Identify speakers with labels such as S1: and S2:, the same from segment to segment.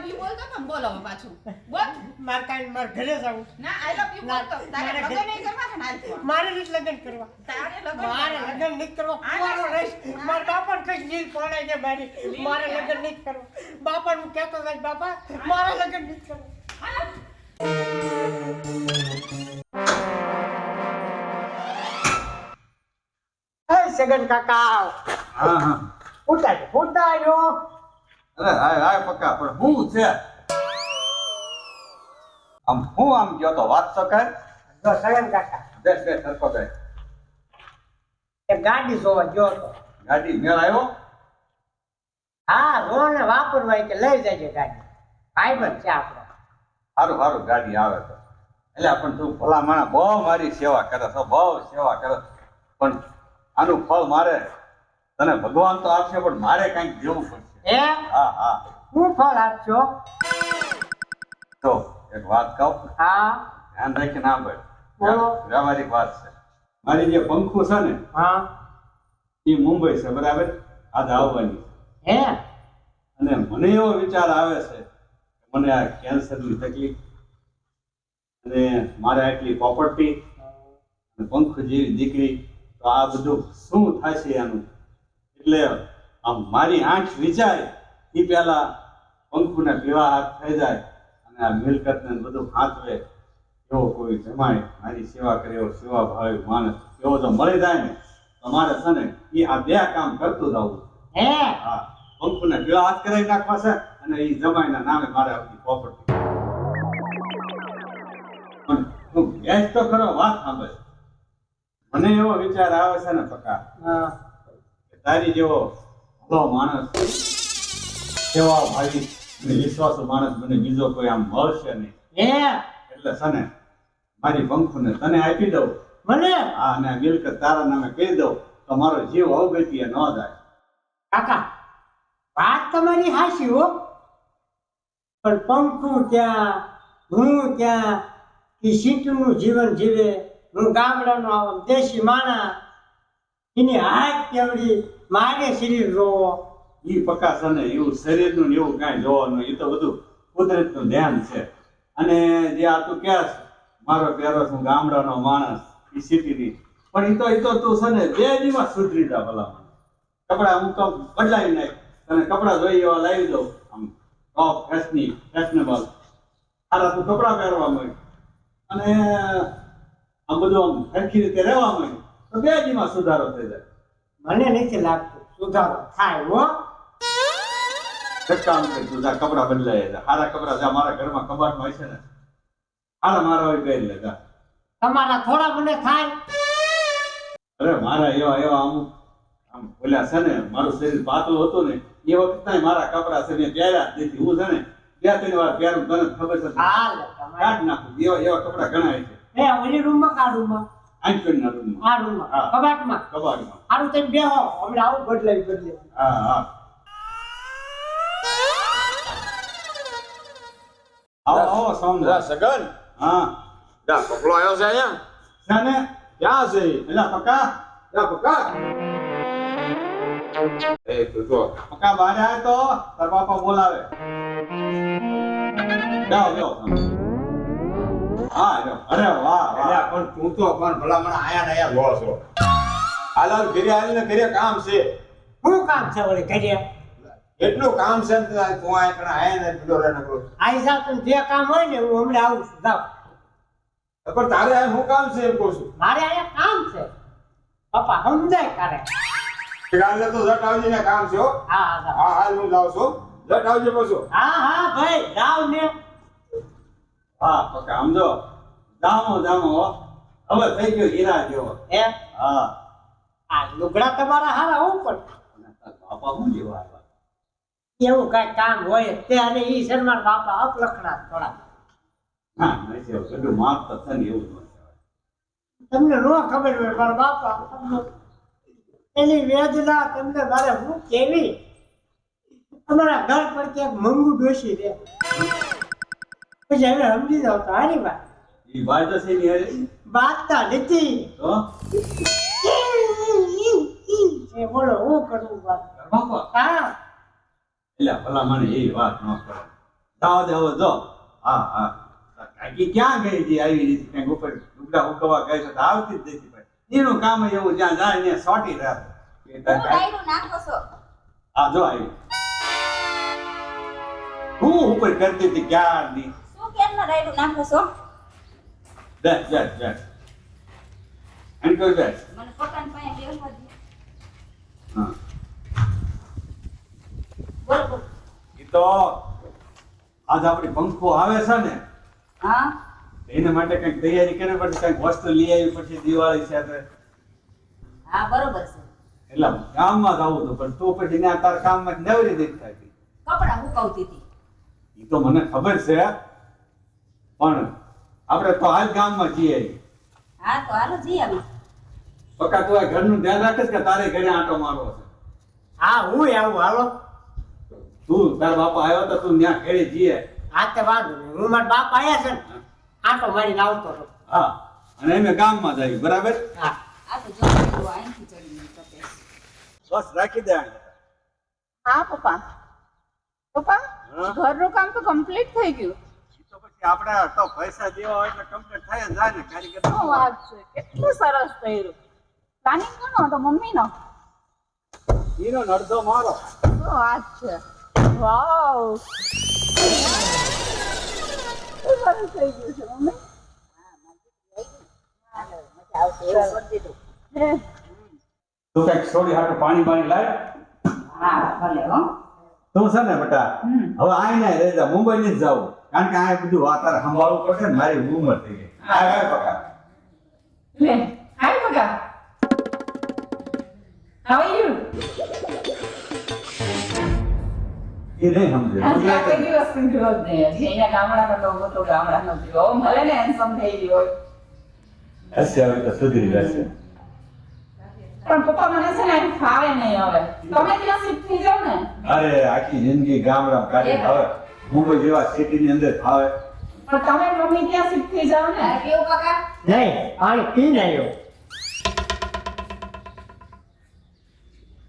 S1: Love you બોલતો તો બોલો હવે પાછું બોલ
S2: માર ઘરે જાવું
S1: ના આઈ લવ યુ બોલતો તારે લગન નહીં કરવા કે ના
S2: મારે નથી લગ્ન કરવા
S1: તારે
S2: મારે લગ્ન નહીં કરવા કુંવારો રહીશ મારા બાપાને કઈ નીલ પડાય છે મારી મારે લગ્ન નહીં કરવા બાપાને હું કહેતો થાય બાપા મારે લગ્ન નહીં કરવા સગન કાકા
S3: હા હા
S2: ઉતાર્યો
S3: અરે હાય પક્કા પણ હું છે આમ ગયો તો વાત તો કર
S2: જો સગન કાકા
S3: બેસ સરકો દે
S2: એક ગાડી જોવા ગયો તો
S3: ગાડી મેળ આવ્યો
S2: હા રોને વાપરવા કે લઈ જજે ગાડી ભાઈબંધ છે આપણો
S3: સારું ગાડી આવે તો એટલે પણ તું ભલા માણા બહુ મારી સેવા કરે છો બહુ સેવા કરે પણ આનું ફળ મારે તને ભગવાન તો આપશે પણ મારે કંઈક દેવું પડશે હા
S2: હું ફળ આપશો
S3: તો એક વાત કહું
S2: હા
S3: ધ્યાન રાખીને સાંભળ
S2: બોલો
S3: વ્યવહારિક વાત છે મારી જે પંખુ છે ને
S2: હા
S3: એ મુંબઈ છે બરાબર આજ આવવાની
S2: હે
S3: અને મને એવો વિચાર આવે છે કે મને આ કેન્સરની તકલીફ અને મારે આટલી પ્રોપર્ટી અને પંખુ જેવી દીકરી તો આ બધું શું થશે આનું એટલે આમ મારી આંખ વિચારે એ પહેલા પંખુને પીવા હાથ થઈ જાય અને આ મિલકતને બધું હાથવે એવો કોઈ જમાય મારી સેવા કરે એવો સેવા ભાવી માણસ એવો જો મળી જાય ને તો મારે છે ને એ આ બે કામ કરતું જવું
S2: હે
S3: હા પંખુને પીવા હાથ કરાવી નાખવા છે અને એ જમાઈના નામે મારે આપણી પ્રોપર્ટી પણ તું ગેસ તો ખરો વાત સાંભળ મને એવો વિચાર આવે છે ને પક્કા કે તારી જેવો ભલો માણસ સેવા ભાવી અને વિશ્વાસુ માણસ મને બીજો કોઈ આમ મળશે નહીં
S2: હે
S3: એટલે છે ને મારી પંખુને તને આપી દઉં
S2: મને
S3: હા અને મિલકત તારા નામે કહી દઉં તો મારો જીવ અવગતિએ ન જાય
S2: કાકા વાત તમારી હાચી હો પણ પંખુ ત્યાં હું ત્યાં એ સીટનું જીવન જીવે હું ગામડાનો આવો દેશી માણા એની હાથ કેવડી મારે શરીર રોવો
S3: ઈ પક્કા છે ને એવું શરીરનું ને એવું કાંઈ જોવાનું એ તો બધું કુદરતનું ધ્યાન છે અને જે આ તું કહે છે મારો પહેરો છું ગામડાનો માણસ એ સિટીની પણ એ તો તું છે ને બે દિવસ સુધરી જા ભલા કપડા હું તો બદલાવી નાખ તને કપડા જોઈએ એવા લાવી દઉં આમ ટોપ ફેશનેબલ સારા તું કપડા પહેરવા માંડ અને આમ બધું આમ સરખી રીતે રહેવા માંડ તો બે દિવસમાં સુધારો થઈ જાય
S2: મને નથી લાગતું સુધારો થાય હો
S3: કામ કર તું જા કપડા બદલાય જા સારા કપડા જા મારા ઘરમાં કબાટમાં હોય છે ને સારા મારા હોય પહેરી લે જા
S2: તમારા થોડા મને થાય
S3: અરે મારા એવા અમુક આમ બોલ્યા છે ને મારું શરીર પાતળું હતું ને એ વખત મારા કપડા છે મેં પહેર્યા જ નથી હું છે ને બે ત્રણ વાર પહેરું તને ખબર છે
S2: હાલ
S3: કાઢ નાખું એવા કપડા ઘણા છે
S2: એ ઓલી રૂમમાં કા રૂમમાં
S3: આંચકણના રૂમમાં
S2: આ રૂમમાં કબાટમાં સારું તમે બેહો હમણાં આવું બદલાવી
S3: હા આવો સમજા
S4: સગન
S3: હા
S4: જા પકડો આવ્યો છે અહીંયા
S3: શાને
S4: ક્યાં છે
S3: એલા પક્કા
S4: જા પક્કા એ તું જો
S3: પક્કા બહાર આવે તો તાર બાપા બોલાવે જાઓ હા અરે વાહ
S4: અલ્યા પણ તું તો પણ ભલામણ આયા ને આયા લો છો હાલાલ ઘરે આવીને ઘરે કામ છે
S2: શું કામ છે ઓલી ઘરે
S4: એટલું કામ છે ને તું આયા કણા આયા ને બીજો રે નકરો
S2: આઈ જાવ તમે જે કામ હોય ને હું હમણાં આવું છું જાવ
S4: પણ તારે આ શું કામ છે એમ કહું છું
S2: મારે અહીંયા કામ છે પપ્પા સમજાય કરે
S4: કાલે તો જટ આવજે ને કામ છે હો
S2: હા હા
S4: હા હાલ હું જાઉં છું જટ આવજે પાછું
S2: હા ભાઈ જાવ ને
S3: હા પક્કા સમજો જામો હવે થઈ ગયો હીરા જેવો
S2: એમ
S3: હા
S2: આ લુગડા તમારા હારા હું પણ
S3: બાપા શું જેવા આવ્યા
S2: એવું કઈ કામ હોય તે અને ઈ શર્મા બાપા અપલખણા થોડા
S3: ના નથી બધું માપ તો છે ને એવું ન કહેવાય
S2: તમને નો ખબર હોય પણ બાપા એની વેદના તમને મારે હું કેવી અમારા ઘર પર ક્યાંક મંગુ ડોસી રે પછી હવે સમજી જાવ તો હારી વાત
S3: એ વાત તો છે ને
S2: બાતતા નથી
S3: તો
S2: એ બોલો હું કરું વાત
S3: બાપા
S2: હા
S3: એટલે ભલા મને એ વાત ન કરે જાઓ દે હવે જો હા હા કાકી ક્યાં ગઈ હતી આવી રીતે કંઈક ઉપર લુગડા ઉકવા ગઈ છે તો આવતી જ નથી ભાઈ એનું કામ જ એવું જ્યાં જાય ને સોટી રહે
S1: હું રાયડું નાખો છો.
S3: હા જો આવી હું ઉપર કરતી હતી ક્યારની
S1: શું કેમનો રાયડું નાખો છો?
S3: બેસ બેસ બેસ અંકલ બેસ
S1: મને પપ્પાને પાસે બેસવા દે.
S3: હા
S1: બોલો બોલો.
S3: એ તો આજ આપણી પંખો આવે છે ને
S1: હા
S3: એના માટે કંઈક તૈયારી કરવી પડશે કંઈક વસ્તુ લઈ આવી પછી દિવાળી છે તો
S1: હા બરોબર છે.
S3: એટલે ગામમાં જવું હતું પણ તું પછી ત્યાં તારા કામમાં નવરી દેખતા હતી
S1: કપડા હુકાવતી હતી.
S3: એ તો મને ખબર છે પણ આપણે તો હાલ ગામમાં જઈએ
S1: હા તો હાલો જઈ આવી.
S3: પક્કા તું આ ઘરનું ધ્યાન રાખીશ કે તારે ઘરે આંટો મારવો છે
S2: હા હું આવું હાલો
S3: તું તારા બાપા આવ્યો તો તું ત્યાં ઘરે જઈએ
S2: આ તે વાંધો નહીં હું મારા બાપ આવ્યા છે ને આટો મારીને આવતો હતો
S3: હા અને અમે ગામમાં જઈએ બરાબર
S2: હા
S1: આ તો જો રાયડું અહીંથી ચડીને તપે.
S3: બસ રાખી દે આને.
S1: હા પપ્પા. પપ્પા
S3: હા?
S1: ઘરનું કામ તો કમ્પ્લીટ થઈ ગયું.
S3: ઈ તો પછી આપણે તો પૈસા દેવા હોય એટલે કમ્પ્લીટ થાય જ જાય ને કારીગર
S1: શું વાત છે, કેટલું સરસ થયું. પ્લાનિંગ કોનો હતો? મમ્મીનો?
S3: ઈનો અડધો મારો
S1: શું વાત છે, વાવ શું સરસ થઈ ગયું છે મમ્મી. હે.
S3: તું કઈક છોડી હાટું પાણી પાણી લાય
S1: હા ભલે હો.
S3: તું છે ને બેટા હવે આઈ ને રહી જા મુંબઈ ની જ જાવું કારણ કે આ બધું વાતાવરણ સંભાળવું પડશે ને મારી ઉંમર થઈ ગઈ આ પકા
S1: લે હાય બગા, હાઉ આર યુ?
S3: એ નહીં સમજે
S1: આ કોઈ દિવસ સંગ્રહ જ નહીં. અહીંયા ગામડાનો લોકો તો ગામડાનો જ હોય. ભલે ને હેન્ડસમ થઈ ગયો હોય
S3: હશે હવે તો સુધરી જશે
S1: પણ પપ્પા મને છે ને અહીં ફાવે નહીં હવે. તમે ત્યાં શિફ્ટ થઈ જાવ ને.
S3: અરે આખી જિંદગી ગામડામાં કાઢી હવે મુંબઈ જેવા સિટી ની અંદર ફાવે
S1: પણ તમે મમ્મી ત્યાં શિફ્ટ થઈ જાવ ને. કેવું કાકા?
S2: નહીં પાણી પીને આવ્યો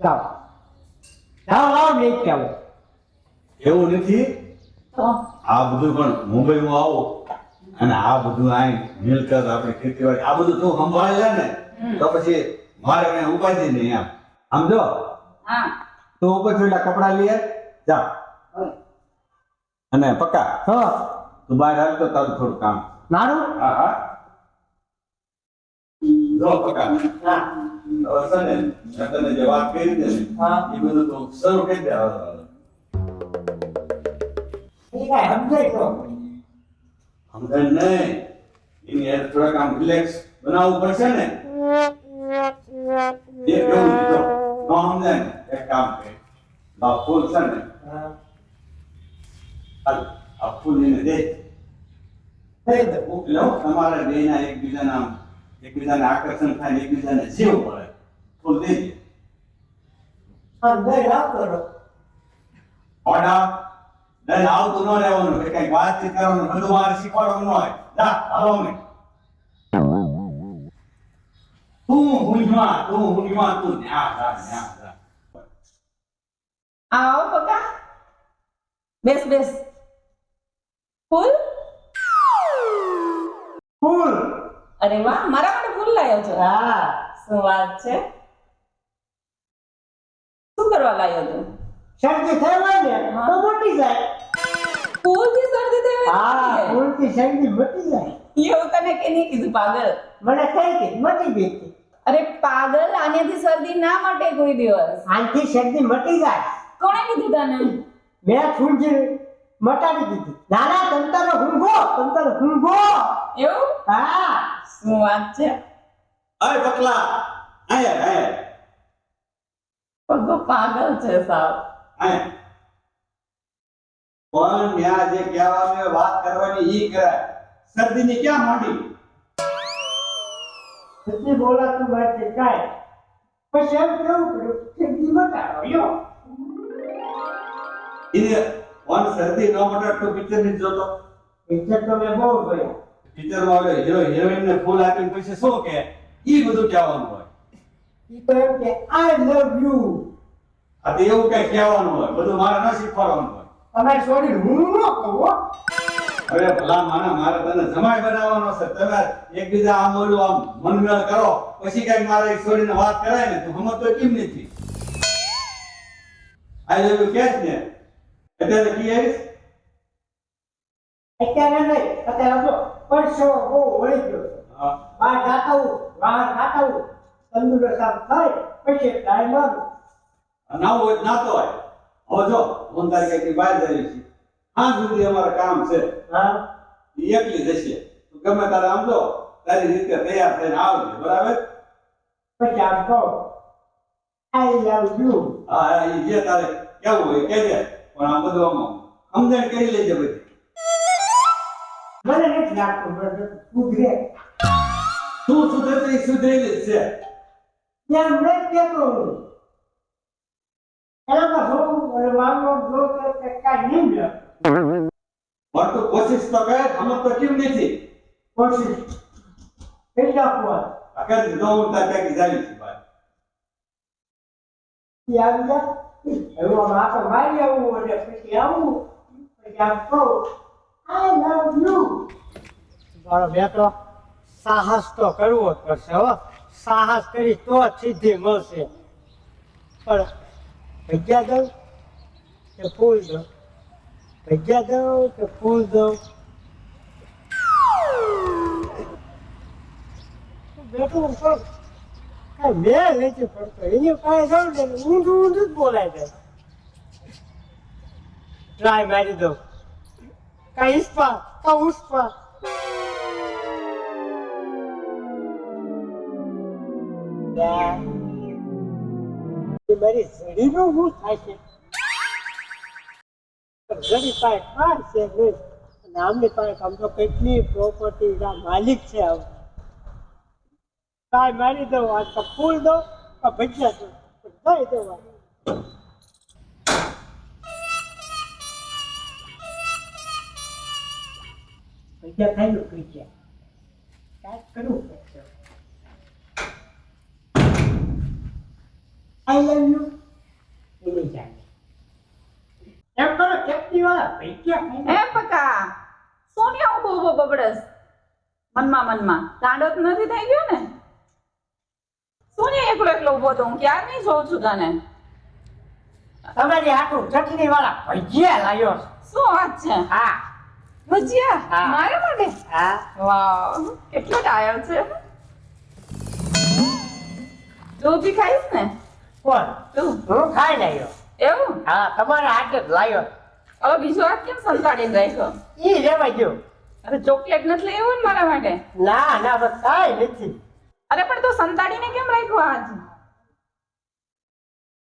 S2: લાવો લાવો લાવો નહીં આવો
S3: એવું નથી
S1: તો
S3: આ બધું પણ મુંબઈમાં આવો અને આ બધું આય મિલકત આપણી ખેતીવાડી આ બધું તું સંભાળી લે ને તો પછી મારે કઈ ઉપાધિ નહીં એમ સમજો
S1: હા
S3: તું ઉપર થોડા કપડા લઈએ જા અને પક્કા
S2: હા
S3: તું બહાર હાલ તો તારું થોડું કામ
S2: મારું
S3: હા હા જો પક્કા
S2: હા
S3: હવે છે ને મેં તને જે વાત કરી છે ને
S2: હા
S3: એ બધું તું શરૂ કરી દે હવે.
S2: એ કાંઈ સમજાય તો
S3: સમજાય નહીં એની યાર થોડાક આમ રિલેક્સ બનાવવું પડશે ને એ કેવું જો ન સમજાય ને એક કામ કરે બા ફૂલ છે ને
S2: હા
S3: હાલ આ ફૂલ એને દે
S2: થઈ દે
S3: એટલે તમારા બેના એકબીજાને આકર્ષણ થાય ને એકબીજાને જીવ પડે ફૂલ દેજે
S2: હા દઈ રાખતો રહો
S3: ઓડા દઈ આવતું ન રહેવાનું કે કઈ વાતચીત કરવાનું બધું મારે શીખવાડવાનું ન હોય જા હાલો ને તું હુંજમાં તું ન્યા જા
S1: આવો પપ્પા, બેસ બેસ. ફૂલ?
S2: ફૂલ
S1: અરે વાહ, મારા માટે ફૂલ લાવ્યો છો.
S2: હા
S1: શું વાત છે. શું કરવા લાવ્યો છો?
S2: શરદી થઈ હોય ને તો મોટી જાય
S1: ફૂલથી શરદી થઈ હોય?
S2: હા ફૂલથી શરદી મટી જાય
S1: એવું તને કે નહીં કીધું પાગલ?
S2: મને થઈ ગઈ મટી ગઈ હતી.
S1: અરે પાગલ, આનેથી શરદી ના મટે કોઈ દિવસ.
S2: આનથી શરદી મટી જાય
S1: કોણે કીધું તને?
S2: મેં ફૂલજી મટાડી દીધી નાના તંતર હુંગો
S1: એવું?
S2: હા
S1: શું વાત છે.
S3: અરે પકલા આયા
S1: પગો પાગલ છે સાવ.
S3: આયા પણ ન્યા જે કહેવાનું વાત કરવાની ઈ કરાય શરદીની ક્યાં માંડી
S2: સચ્ચી બોલાતું વાત છે કાંઈ પછી એમ કેવું પડ્યું શરદી મટાડો યો
S3: એને વન શરદી ન મટાડતો પિક્ચર ની જોતો
S2: પિક્ચર તો મેં બહુ જોયા
S3: પિક્ચર માં ઓલો હીરો હિરોઈન ને ફૂલ આપીને પછી શું કે ઈ બધું કહેવાનું હોય
S2: ઈ તો એમ કે આઈ લવ યુ
S3: આ તો એવું કઈ કહેવાનું હોય બધું મારે ન શીખવાડવાનું હોય
S2: તમારે છોડી હું ન કહું હો.
S3: અરે ભલા માણા, મારે તને જમાઈ બનાવવાનો છે. તમે એકબીજા આમ ઓલું આમ મનમેળ કરો, પછી કઈક મારે એક છોડીને વાત કરાય ને, તું સમજતો કેમ નથી? આઈ લવ યુ કેસ ને એટલે કી આવીશ?
S2: અત્યારે નહીં, અત્યારે જો પરસો બહુ વળી ગયો છે.
S3: હા.
S2: બહાર જાતા હું, બહાર ખાતા હું, તંદુરસ્ત આમ થાય પછી ટાઈમ આવે.
S3: નાવું હોય તો નાતો હોય. હવે જો હું તારી કઈક બહાર જઈ છે, આ સુધી અમારે કામ છે.
S2: હા
S3: ઈ એકલી જશે. તું ગમે તારે આમ જો તારી રીતે તૈયાર થઈને આવજે, બરાબર?
S2: પછી આમ કહો આઈ લવ યુ.
S3: હા હા, ઈ જે તારે કેવું હોય કહેજે, પણ આ બધું આમ સમજણ કરી લેજે બધી.
S2: મને નથી લાગતું સુધરે.
S3: તું સુધરે તો ઈ સુધરેલી જ છે.
S2: એમ નથી કહેતો હું. એનામાં જોવું અને મારું જો કે કાંઈ નહીં મળે.
S3: પણ તું કોશિશ તો કર, સમજ તો કેમ નથી?
S2: કોશિશ કરી નાખવા.
S3: અગર જો હું તાર કઈક જાવી છું ભાઈ.
S2: એ આવી જા. હવે આમ આટો મારી આવું અને પછી આવું પછી આમ કહું આઈ લવ યુ. મારો બેટો સાહસ તો કરવો જ પડશે હો. સાહસ કરી તો જ સિદ્ધિ મળશે. પણ ભજીયા દઉં કે ફૂલ દઉં, ભજીયા દઉં કે ફૂલ દઉં. બેઠું પણ કાંઈ મેળ નથી પડતો. એની પાસે જાઉં ને ઊંધું ઊંધું જ બોલાય જાય. ટ્રાય મારી દઉં, કાંઈ ઇસ્પા કાં ઉસ્પા. મારી જડીનો શું થાય છે? જડી પાસે કાર છે નહીં, અને આમની પાસે આમ તો કેટલી પ્રોપર્ટી ના માલિક છે. આમ કાંઈ મારી દઉં, આ તો ફૂલ દઉં કે ભજીયા દઉં, દઈ દઉં. ભજીયા ખાઈ લો, ભજીયા કાંઈક કરવું પડશે. I love you. એની જાણે. એમ કરો કેપ્ટી વાળા ભૈયા ખાઈને.
S1: એ પકા સોનિયા ઉભો ઉભો બબડસ મનમાં ગાંડો તો નથી થઈ ગયો ને? સોનિયા એકલો એકલો ઉભો તો હું ક્યાર નહીં જોઉં છું તને.
S2: તમારી હાટું ચટણી વાળા ભજીયા લાવ્યો છે.
S1: શું વાત છે?
S2: હા
S1: ભજીયા
S2: હા.
S1: મારા માટે?
S2: હા
S1: વાહ, કેટલો ડાયો છે. તું બી ખાઈશ ને?
S2: કોણ?
S1: તું?
S2: હું ખાઈ લાવ્યો.
S1: એવું?
S2: હા તમારા હાથે જ લાવ્યો.
S1: હવે બીજો હાથ કેમ સંતાડીને રાખ્યો?
S2: ઈ રેવા ગયો.
S1: અરે ચોકલેટ નથી લઈ આવ્યો ને મારા માટે?
S2: ના ના બસ કાંઈ નથી.
S1: અરે પણ તું સંતાડીને કેમ રાખ્યો આજ?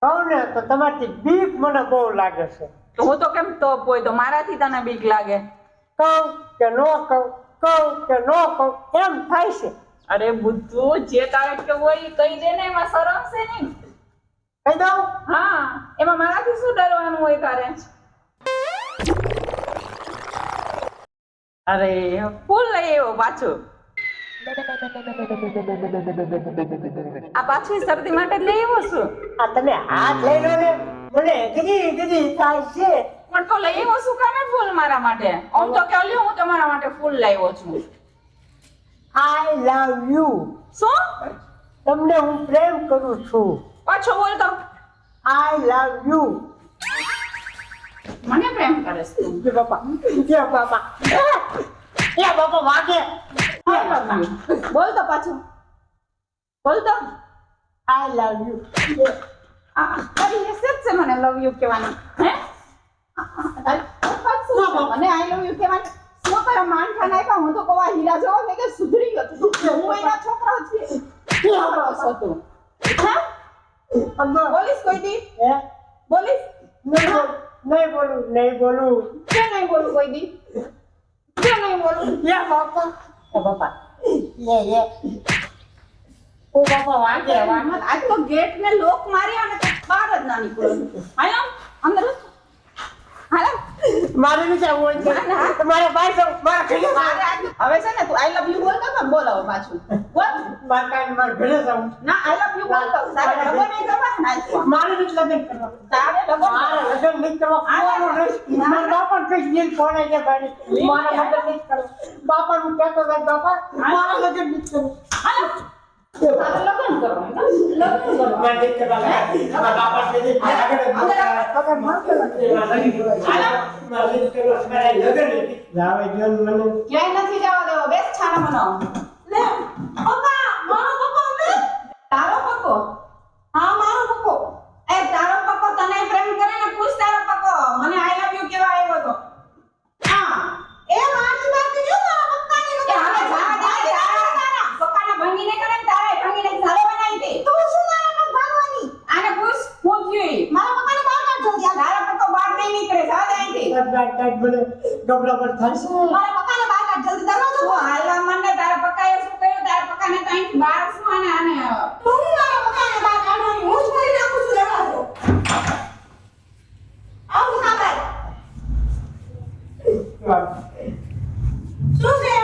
S2: કહું ને તો તમારથી બીક મને બહુ લાગે છે.
S1: તો હું તો કેમ તપ હોય તો મારાથી તને બીક લાગે?
S2: કહું કે નો કહું, કહું કે નો કહું એમ થાય છે.
S1: અરે બુદ્ધુ, જે તારે કેવું હોય એ કહી દે ને, એમાં શરમ છે નહીં.
S2: કહી દઉં?
S1: હા, એમાં મારાથી શું ડરવાનું હોય તારે? અરે ફૂલ લઈ આવ્યો પાછું. આ પાછું શરદી માટે જ લઈ આવ્યો છું.
S2: આ તમે હાથ લઈ લો ને મને ગધી થાય છે.
S1: પણ તો લઈ આવ્યો શું કામે ફૂલ મારા માટે? આમ તો કે લ્યો હું તમારા માટે ફૂલ લાવ્યો છું.
S2: આઈ લવ યુ.
S1: શું?
S2: તમને હું પ્રેમ કરું છું.
S1: પાછો બોલ તો.
S2: આઈ લવ યુ.
S1: મને પ્રેમ કરે છે તું?
S2: કે બાપા વાગે.
S1: બોલ તો પાછું, બોલ તો.
S2: આઈ લવ યુ.
S1: તારી હેસિયત છે મને લવ યુ કહેવાની? હે? મને આઈ લવ યુ કહેવાની? શું તારા માન ખાન આપ્યા? હું તો કવા હીરા જેવો મેં કે સુધરી ગયો તું. હું એના છોકરો છું. છોકરો છો તું? હે? બોલીશ કોઈ દી?
S2: હે?
S1: બોલીશ?
S2: નહીં બોલું.
S1: ક્યાં નહીં બોલું કોઈ દી? ક્યાં નહીં બોલું?
S2: યા બાપા. ઓ બાપા. યે. ઓ બાપા વાગે.
S1: આજ તો ગેટ ને લોક માર્યા અને તો બહાર જ ના નીકળ્યો. આયો અંદર જ. હાલો
S2: મારે નથી આવવું હોય
S1: ના, ના.
S2: છે મારે બહાર જવું મારા ઘરે
S1: મારે હવે છે ને તું આઈ લવ યુ બોલતો તો ને બોલાવો પાછું બોલ
S2: મારા ઘરે જવું
S1: ના આઈ લવ યુ બોલતો તારે લગન નહીં કરવા નાખવા
S2: મારે નથી લગ્ન કરવા
S1: તારે લગન
S2: મારે લગ્ન નહીં કરવા કોનો રસ મારા બાપા કઈ દિલ કોને છે ભાઈ મારા લગ્ન નહીં કરવા બાપા હું કહેતો હતો બાપા મારા લગ્ન નહીં કરવા
S1: હાલો તારે લગન કરવા લગન કરવા
S2: મારે નહીં કરવા મારા બાપા કહે છે આગળ પકડ માર મારે નહીં કરવા મારે લગ્ન નથી લાવે જીવન મને
S1: ક્યાંય નથી જવા દેવો બેસ છાના મનો લે પપ્પા મારો પપ્પો ને તારો પપ્પો હા મારો પપ્પો એ તારો પપ્પો તને પ્રેમ કરે ને પૂછ તારો પપ્પો મને આઈ લવ યુ કેવા આવ્યો તો હા એ મારી વાત જો મારા પપ્પાને હવે જા તારા પપ્પાને ભંગીને કરે ને તારે ભંગીને સારો બનાવી દે તું શું મારા પગ ભાગવાની આને પૂછ હું થયું મારા પપ્પાને બહાર કાઢ જો તારા પપ્પો બહાર નહીં નીકળે જા દાઈ દે
S2: કાટ મને ગબડા પર થાય છે
S1: મારા પપ્પાને બહાર કાઢ જલ્દી દરવાજો ખોલ હાલવા મને તારા પપ્પાએ શું કર્યું તારા પપ્પાને તો અહીંથી બહાર શું આને તું મારા પપ્પાને બહાર કાઢવાની હું જ કરી નાખું છું દરવાજો આવું ના કર શું છે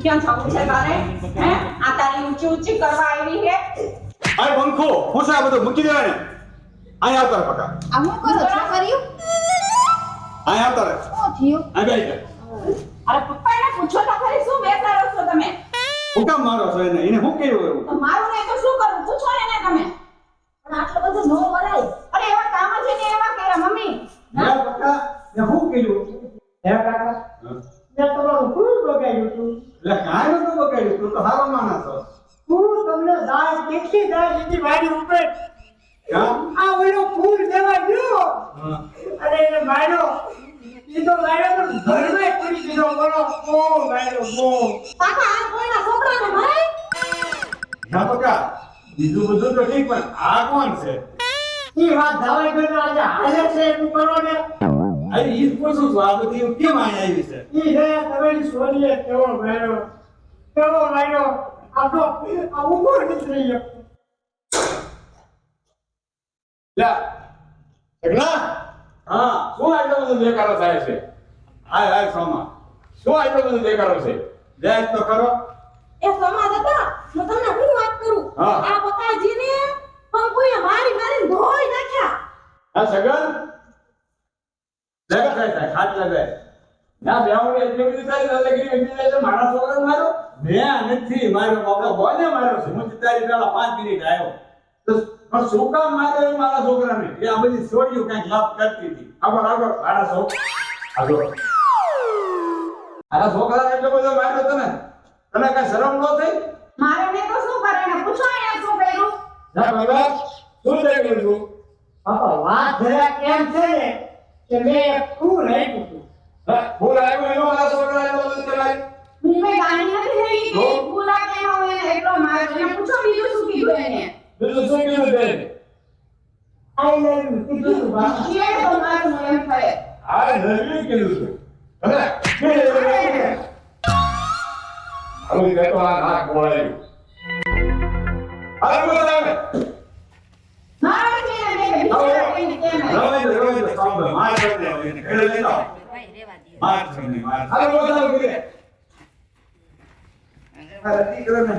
S1: ક્યાં જવું છે તારે હે આ તારી ઊંચી ઊંચી કરવા આવી છે
S4: અરે પંખો હું છે આ બધું મૂકી દેવાને અહીં આવતા રહે પકા
S1: આ હું કરો છો કર્યું
S4: અહીં આવતા રહે
S1: શું થયું
S4: અહીં બેસી જા.
S1: અરે પપ્પાને પૂછો તો ખરી શું બેસાડો છો તમે
S4: હું કામ મારો છો એને હું કેવું એવું
S1: તો મારું નહીં તો શું કરું પૂછો એને તમે પણ આટલું બધું નો વરાય અરે એવા કામ છે ને એવા કર્યા મમ્મી
S2: મારા પપ્પા ને હું કીધું હે કાકા મેં તમારું ખૂબ બગાડ્યું હતું
S4: એટલે કાંઈ નતું બગાડ્યું તું તો હારો માણસ છો
S2: હું તમને દાળ કેટલી દાળ લીધી મારી ઉપર
S4: હા?
S2: આ ઓલો ફૂલ દેવા ગયો
S4: હા.
S2: અને એને માર્યો ઈ તો માર્યો તો ઘરમાં પડી દીધો બોલો બહુ માર્યો બહુ
S1: કાકા આ કોઈના છોકરાને મારે
S4: હા પકા બીજું બધું તો ઠીક પણ આ કોણ છે
S2: ઈ વાત દવાઈ ગયો આજે હાલે છે એનું કરો ને
S4: અરે ઈ જ પૂછું છું આ બધી કેમ અહીં આવી છે
S2: ઈ રે તમારી સોનીએ કેવો માર્યો આપણો આ ઉભો નથી રહી શકતો
S4: લા સગલા
S5: હા શું આટલો બધો દેખાડો થાય છે
S4: હાય સોમા
S5: શું આટલો બધો દેખાડો છે
S4: જાય તો કરો
S6: એ સમાજ હતા હું તમને શું વાત કરું
S5: હા.
S6: આ પપ્પાજીને પંખુએ મારી મારીને ધોઈ નાખ્યા
S5: હા સગન
S4: લગા થાય હાથ લગાય
S5: ના બેવડી એટલી બધી તારી લગરી વેચી જાય છે મારા છોકરાને માર્યો
S4: મેં નથી મારો બાપા
S5: કોને માર્યો છે
S4: હું તારી પેલા 5 મિનિટ આવ્યો
S5: તો પણ શું કામ માર્યો એ મારા છોકરાને
S4: એ આ બધી છોડીઓ કઈક લાભ કરતી હતી
S5: આગળ મારા છોકરાને એટલો બધો માર્યો તને તને કઈ શરમ ન થઈ
S1: મારે ને તો શું કરે ને પૂછો એને શું કર્યું
S5: ના બાબા શું થઈ ગયું તું
S2: બાપા વાત જરા કેમ છે ને કે મેં ફૂલ રાખ્યું હતું
S5: હા ભૂલ આવ્યો એનો મારા છોકરાને એટલો બધો ચલાવી
S1: હું મેં ગાડી નથી થઈ
S5: તો?
S1: કે ભૂલા કેમ હોય ને એટલો મારે એને પૂછો બીજું શું કીધું એને
S5: બીજું શું કીધું તે
S2: આઈ લવ યુ કીધું હતું બાપા
S1: જે તો મારું એમ થાય
S5: આ નવી કીધું છે હવે હવે કહેતો આ નાક બોલાયું આ બોલાવે
S1: મારે કે ને બીજા કોઈને કેમ
S4: રવાય તો સાંભળ માર કરી દે એને ઘરે લઈ જાઓ માર છે ને માર
S5: આ બોલાવે કે
S4: અરે દીકરો ને